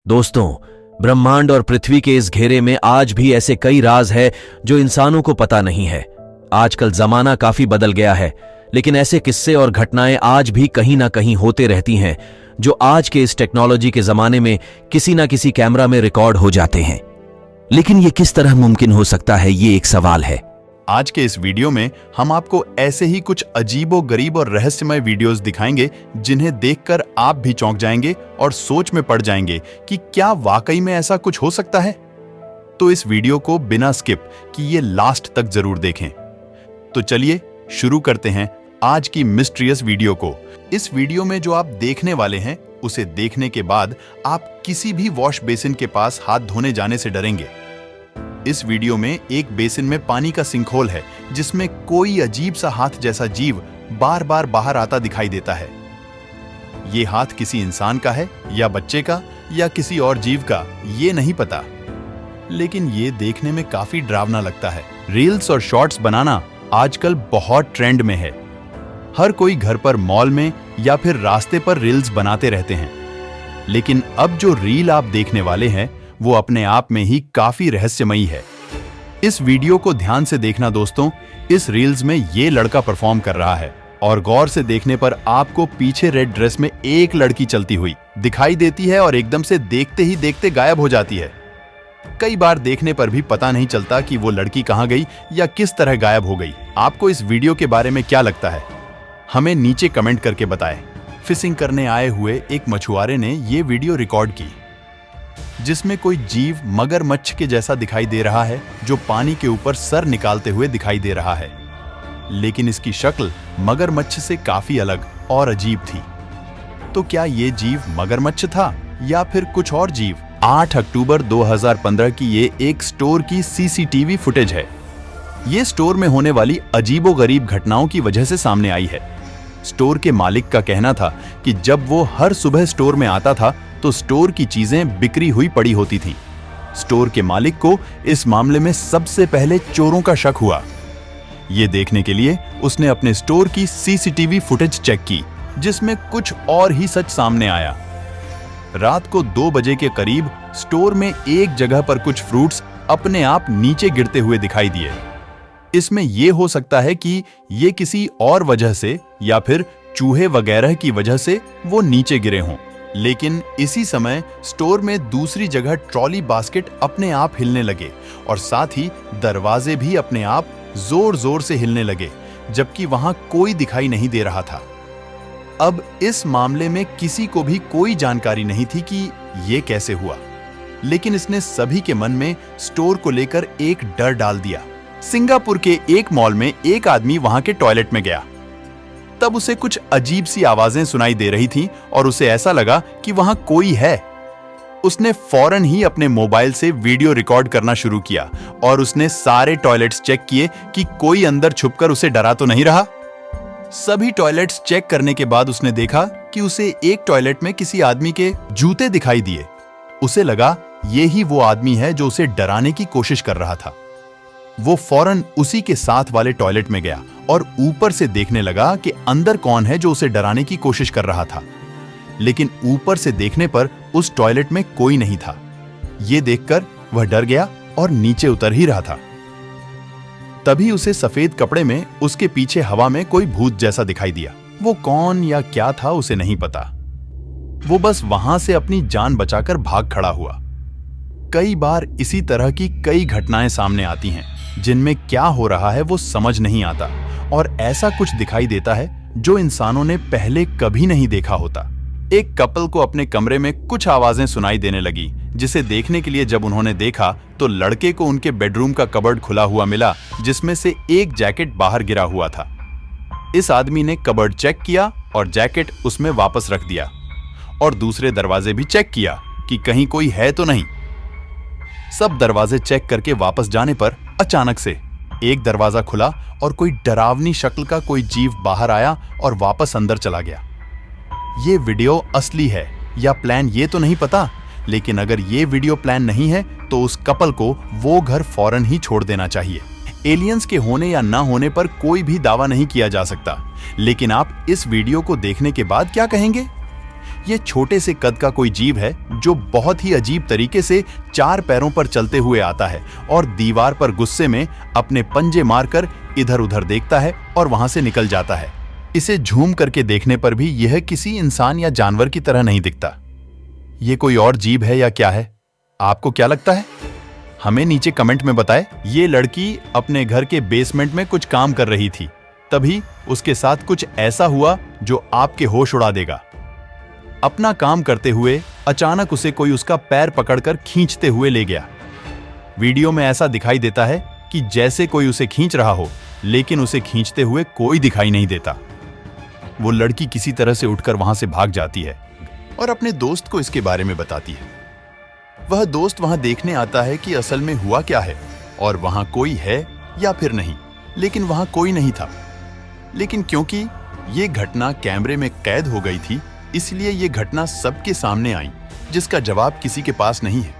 दोस्तों, ब्रह्मांड और पृथ्वी के इस घेरे में आज भी ऐसे कई राज है जो इंसानों को पता नहीं है। आजकल जमाना काफी बदल गया है, लेकिन ऐसे किस्से और घटनाएं आज भी कहीं ना कहीं होते रहती हैं जो आज के इस टेक्नोलॉजी के जमाने में किसी ना किसी कैमरा में रिकॉर्ड हो जाते हैं। लेकिन ये किस तरह मुमकिन हो सकता है, ये एक सवाल है। आज के इस वीडियो में हम आपको ऐसे ही कुछ अजीबोगरीब और रहस्यमय वीडियोस दिखाएंगे जिन्हें देखकर आप भी चौंक जाएंगे और सोच में पड़ जाएंगे कि क्या वाकई में ऐसा कुछ हो सकता है। तो इस वीडियो को बिना स्किप किए लास्ट तक जरूर देखें। तो चलिए शुरू करते हैं आज की मिस्ट्रियस वीडियो को। इस वीडियो में जो आप देखने वाले हैं उसे देखने के बाद आप किसी भी वॉश बेसिन के पास हाथ धोने जाने से डरेंगे। इस वीडियो में एक बेसिन में पानी का सिंकहोल है जिसमें कोई अजीब सा हाथ जैसा जीव बार बार बाहर आता दिखाई देता है। ये हाथ किसी इंसान का है या बच्चे का या किसी और जीव का, ये नहीं पता, लेकिन ये देखने में काफी डरावना लगता है। रील्स और शॉर्ट्स बनाना आजकल बहुत ट्रेंड में है। हर कोई घर पर, मॉल में या फिर रास्ते पर रील्स बनाते रहते हैं। लेकिन अब जो रील आप देखने वाले हैं वो अपने आप में ही काफी रहस्यमयी है। इस वीडियो को ध्यान से देखना दोस्तों। इस रील्स में ये लड़का परफॉर्म कर रहा है और गौर से देखने पर आपको पीछे रेड ड्रेस में एक लड़की चलती हुई दिखाई देती है और एकदम से देखते ही देखते गायब हो जाती है। कई बार देखने पर भी पता नहीं चलता कि वो लड़की कहां गई या किस तरह गायब हो गई। आपको इस वीडियो के बारे में क्या लगता है, हमें नीचे कमेंट करके बताएं। फिशिंग करने आए हुए एक मछुआरे ने ये वीडियो रिकॉर्ड की जिसमें कोई जीव मगरमच्छ के जैसा दिखाई दे रहा है जो पानी के ऊपर सर निकालते हुए दिखाई दे रहा है, लेकिन इसकी शक्ल मगरमच्छ से काफी अलग और अजीब थी। तो क्या ये जीव मगरमच्छ था या फिर कुछ और जीव? 8 अक्टूबर 2015 की ये एक स्टोर की सीसीटीवी फुटेज है। ये स्टोर में होने वाली अजीबोगरीब घटनाओं की वजह से सामने आई है। स्टोर के मालिक का कहना था कि जब वो हर सुबह स्टोर में आता था तो स्टोर की चीजें बिक्री हुई पड़ी होती थीं। स्टोर के मालिक को इस मामले में सबसे पहले चोरों का शक हुआ। ये देखने के लिए उसने अपने स्टोर की सीसीटीवी फुटेज चेक की जिसमें कुछ और ही सच सामने आया। रात को 2 बजे के करीब स्टोर में एक जगह पर कुछ फ्रूट्स अपने आप नीचे गिरते हुए दिखाई दिए। इसमें यह हो सकता है कि ये किसी और वजह से या फिर चूहे वगैरह की वजह से वो नीचे गिरे हों। लेकिन इसी समय स्टोर में दूसरी जगह ट्रॉली बास्केट अपने आप हिलने लगे और साथ ही दरवाजे भी अपने आप जोर जोर से हिलने लगे, जबकि वहां कोई दिखाई नहीं दे रहा था। अब इस मामले में किसी को भी कोई जानकारी नहीं थी कि ये कैसे हुआ, लेकिन इसने सभी के मन में स्टोर को लेकर एक डर डाल दिया। सिंगापुर के एक मॉल में एक आदमी वहां के टॉयलेट में गया। तब उसे कुछ अजीब सी आवाजें सुनाई दे रही थीं और उसे ऐसा लगा कि वहां कोई है। उसने फौरन ही अपने मोबाइल से वीडियो रिकॉर्ड करना शुरू किया और उसने सारे टॉयलेट्स चेक किए कि कोई अंदर छुपकर उसे डरा तो नहीं रहा। सभी टॉयलेट्स चेक करने के बाद उसने देखा कि उसे एक टॉयलेट में किसी आदमी के जूते दिखाई दिए। उसे लगा ये ही वो आदमी है जो उसे डराने की कोशिश कर रहा था। वो फौरन उसी के साथ वाले टॉयलेट में गया और ऊपर से देखने लगा कि अंदर कौन है जो उसे डराने की कोशिश कर रहा था। लेकिन ऊपर से देखने पर उस टॉयलेट में कोई नहीं था। ये देखकर वह डर गया और नीचे उतर ही रहा था। तभी उसे सफेद कपड़े में उसके पीछे हवा में कोई भूत जैसा दिखाई दिया। वो कौन या क्या था उसे नहीं पता। वो बस वहां से अपनी जान बचाकर भाग खड़ा हुआ। कई बार इसी तरह की कई घटनाएं सामने आती हैं जिनमें क्या हो रहा है वो समझ नहीं आता और ऐसा कुछ दिखाई देता है जो इंसानों ने पहले कभी नहीं देखा होता। एक कपल को अपने कमरे में कुछ आवाजें सुनाई देने लगी, जिसे देखने के लिए जब उन्होंने देखा तो लड़के को उनके बेडरूम का कबर्ड खुला हुआ मिला जिसमें से एक जैकेट बाहर गिरा हुआ था। इस आदमी ने कबर्ड चेक किया और जैकेट उसमें वापस रख दिया और दूसरे दरवाजे भी चेक किया कि कहीं कोई है तो नहीं। सब दरवाजे चेक करके वापस जाने पर अचानक से एक दरवाजा खुला और कोई डरावनी शक्ल का कोई जीव बाहर आया और वापस अंदर चला गया। ये वीडियो असली है या प्लान ये तो नहीं पता, लेकिन अगर ये वीडियो प्लान नहीं है तो उस कपल को वो घर फौरन ही छोड़ देना चाहिए। एलियंस के होने या ना होने पर कोई भी दावा नहीं किया जा सकता, लेकिन आप इस वीडियो को देखने के बाद क्या कहेंगे? ये छोटे से कद का कोई जीव है जो बहुत ही अजीब तरीके से 4 पैरों पर चलते हुए आता है और दीवार पर गुस्से में अपने पंजे मारकर इधर उधर देखता है और वहां से निकल जाता है। इसे झूम करके देखने पर भी यह किसी इंसान या जानवर की तरह नहीं दिखता। ये कोई और जीव है या क्या है? आपको क्या लगता है? हमें नीचे कमेंट में बताएं। ये लड़की अपने घर के बेसमेंट में कुछ काम कर रही थी, तभी उसके साथ कुछ ऐसा हुआ जो आपके होश उड़ा देगा। अपना काम करते हुए अचानक उसे कोई उसका पैर पकड़कर खींचते हुए ले गया। वीडियो में ऐसा दिखाई देता है कि जैसे कोई उसे खींच रहा हो, लेकिन उसे खींचते हुए कोई दिखाई नहीं देता। वो लड़की किसी तरह से उठकर वहां से भाग जाती है और अपने दोस्त को इसके बारे में बताती है। वह दोस्त वहां देखने आता है कि असल में हुआ क्या है और वहां कोई है या फिर नहीं, लेकिन वहां कोई नहीं था। लेकिन क्योंकि ये घटना कैमरे में कैद हो गई थी, इसलिए ये घटना सबके सामने आई, जिसका जवाब किसी के पास नहीं है।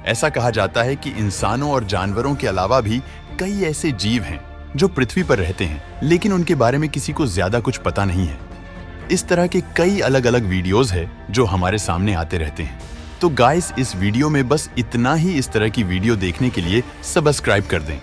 ऐसा कहा जाता है कि इंसानों और जानवरों के अलावा भी कई ऐसे जीव हैं जो पृथ्वी पर रहते हैं, लेकिन उनके बारे में किसी को ज्यादा कुछ पता नहीं है। इस तरह के कई अलग अलग वीडियोस हैं जो हमारे सामने आते रहते हैं। तो गाइस, इस वीडियो में बस इतना ही। इस तरह की वीडियो देखने के लिए सब्सक्राइब कर दें।